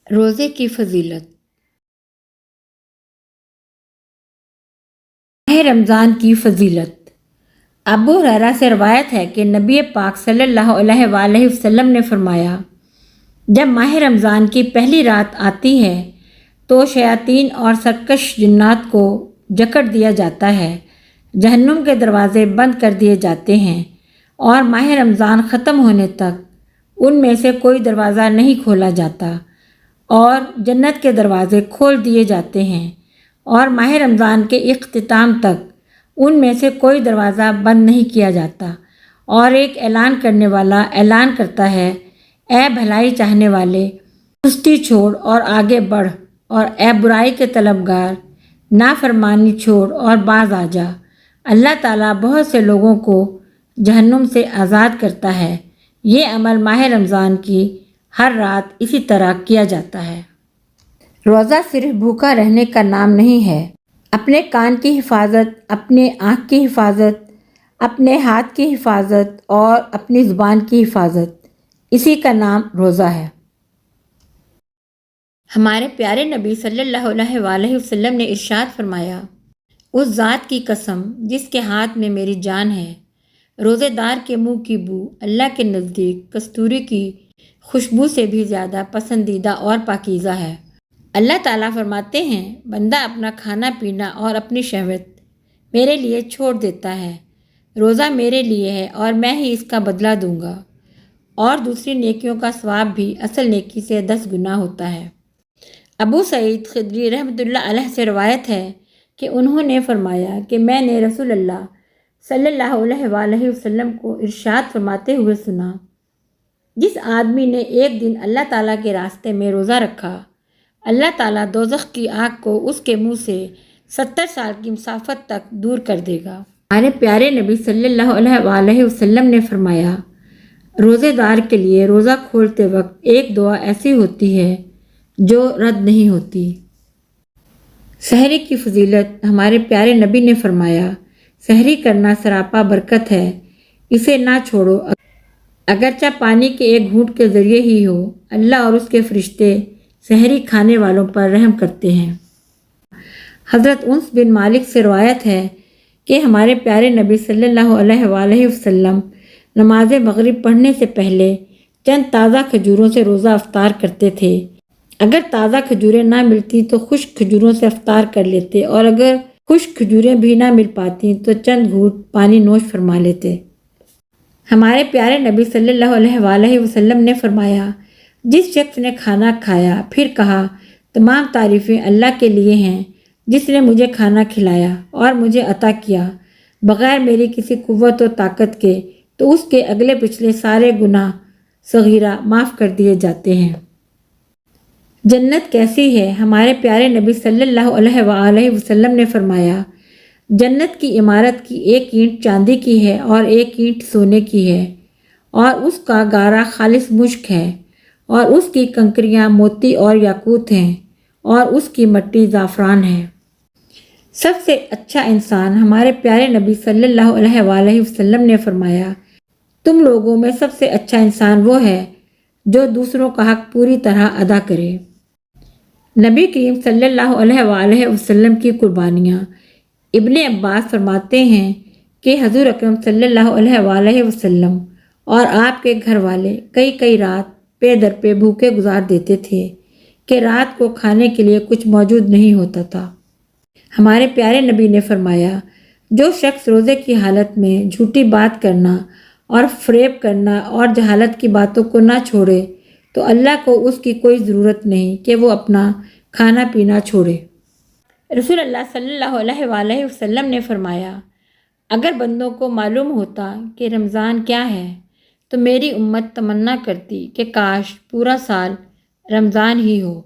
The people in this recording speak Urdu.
روزے کی فضیلت۔ ماہ رمضان کی فضیلت۔ ابو ہریرہ سے روایت ہے کہ نبی پاک صلی اللہ علیہ وآلہ وسلم نے فرمایا، جب ماہ رمضان کی پہلی رات آتی ہے تو شیاطین اور سرکش جنات کو جکڑ دیا جاتا ہے، جہنم کے دروازے بند کر دیے جاتے ہیں اور ماہ رمضان ختم ہونے تک ان میں سے کوئی دروازہ نہیں کھولا جاتا اور جنت کے دروازے کھول دیے جاتے ہیں، اور ماہ رمضان کے اختتام تک ان میں سے کوئی دروازہ بند نہیں کیا جاتا، اور ایک اعلان کرنے والا اعلان کرتا ہے، اے بھلائی چاہنے والے، سستی چھوڑ اور آگے بڑھ، اور اے برائی کے طلبگار، نافرمانی چھوڑ اور باز آ جا۔ اللہ تعالیٰ بہت سے لوگوں کو جہنم سے آزاد کرتا ہے۔ یہ عمل ماہ رمضان کی ہر رات اسی طرح کیا جاتا ہے۔ روزہ صرف بھوکا رہنے کا نام نہیں ہے۔ اپنے کان کی حفاظت، اپنے آنکھ کی حفاظت، اپنے ہاتھ کی حفاظت اور اپنی زبان کی حفاظت، اسی کا نام روزہ ہے۔ ہمارے پیارے نبی صلی اللہ علیہ وآلہ وسلم نے ارشاد فرمایا، اس ذات کی قسم جس کے ہاتھ میں میری جان ہے، روزے دار کے منہ کی بو اللہ کے نزدیک کستوری کی خوشبو سے بھی زیادہ پسندیدہ اور پاکیزہ ہے۔ اللہ تعالیٰ فرماتے ہیں، بندہ اپنا کھانا پینا اور اپنی شہوت میرے لیے چھوڑ دیتا ہے، روزہ میرے لیے ہے اور میں ہی اس کا بدلہ دوں گا، اور دوسری نیکیوں کا ثواب بھی اصل نیکی سے 10 گنا ہوتا ہے۔ ابو سعید خدری رحمۃ اللہ علیہ سے روایت ہے کہ انہوں نے فرمایا کہ میں نے رسول اللہ صلی اللہ علیہ وآلہ وسلم کو ارشاد فرماتے ہوئے سنا، جس آدمی نے ایک دن اللہ تعالیٰ کے راستے میں روزہ رکھا، اللہ تعالیٰ دوزخ کی آگ کو اس کے منہ سے 70 سال کی مسافت تک دور کر دے گا۔ ہمارے پیارے نبی صلی اللہ علیہ وآلہ وسلم نے فرمایا، روزے دار کے لیے روزہ کھولتے وقت ایک دعا ایسی ہوتی ہے جو رد نہیں ہوتی۔ سحری کی فضیلت۔ ہمارے پیارے نبی نے فرمایا، سحری کرنا سراپا برکت ہے، اسے نہ چھوڑو، اگرچہ پانی کے ایک گھونٹ کے ذریعے ہی ہو، اللہ اور اس کے فرشتے سحری کھانے والوں پر رحم کرتے ہیں۔ حضرت انس بن مالک سے روایت ہے کہ ہمارے پیارے نبی صلی اللہ علیہ وآلہ وسلم نماز مغرب پڑھنے سے پہلے چند تازہ کھجوروں سے روزہ افطار کرتے تھے۔ اگر تازہ کھجوریں نہ ملتی تو خشک کھجوروں سے افطار کر لیتے، اور اگر خشک کھجوریں بھی نہ مل پاتی تو چند گھونٹ پانی نوش فرما لیتے۔ ہمارے پیارے نبی صلی اللہ علیہ وآلہ وسلم نے فرمایا، جس شخص نے کھانا کھایا پھر کہا، تمام تعریفیں اللہ کے لیے ہیں جس نے مجھے کھانا کھلایا اور مجھے عطا کیا بغیر میری کسی قوت و طاقت کے، تو اس کے اگلے پچھلے سارے گناہ صغیرہ معاف کر دیے جاتے ہیں۔ جنت کیسی ہے؟ ہمارے پیارے نبی صلی اللہ علیہ وآلہ وسلم نے فرمایا، جنت کی عمارت کی ایک اینٹ چاندی کی ہے اور ایک اینٹ سونے کی ہے، اور اس کا گارا خالص مشک ہے، اور اس کی کنکریاں موتی اور یاقوت ہیں، اور اس کی مٹی زعفران ہے۔ سب سے اچھا انسان۔ ہمارے پیارے نبی صلی اللہ علیہ وآلہ وسلم نے فرمایا، تم لوگوں میں سب سے اچھا انسان وہ ہے جو دوسروں کا حق پوری طرح ادا کرے۔ نبی کریم صلی اللہ علیہ وآلہ وسلم کی قربانیاں۔ ابن عباس فرماتے ہیں کہ حضور اکرم صلی اللہ علیہ وآلہ وسلم اور آپ کے گھر والے کئی رات پے در پہ بھوکے گزار دیتے تھے کہ رات کو کھانے کے لیے کچھ موجود نہیں ہوتا تھا۔ ہمارے پیارے نبی نے فرمایا، جو شخص روزے کی حالت میں جھوٹی بات کرنا اور فریب کرنا اور جہالت کی باتوں کو نہ چھوڑے تو اللہ کو اس کی کوئی ضرورت نہیں کہ وہ اپنا کھانا پینا چھوڑے۔ رسول اللہ صلی اللہ علیہ وآلہ وسلم نے فرمایا، اگر بندوں کو معلوم ہوتا کہ رمضان کیا ہے تو میری امت تمنا کرتی کہ کاش پورا سال رمضان ہی ہو۔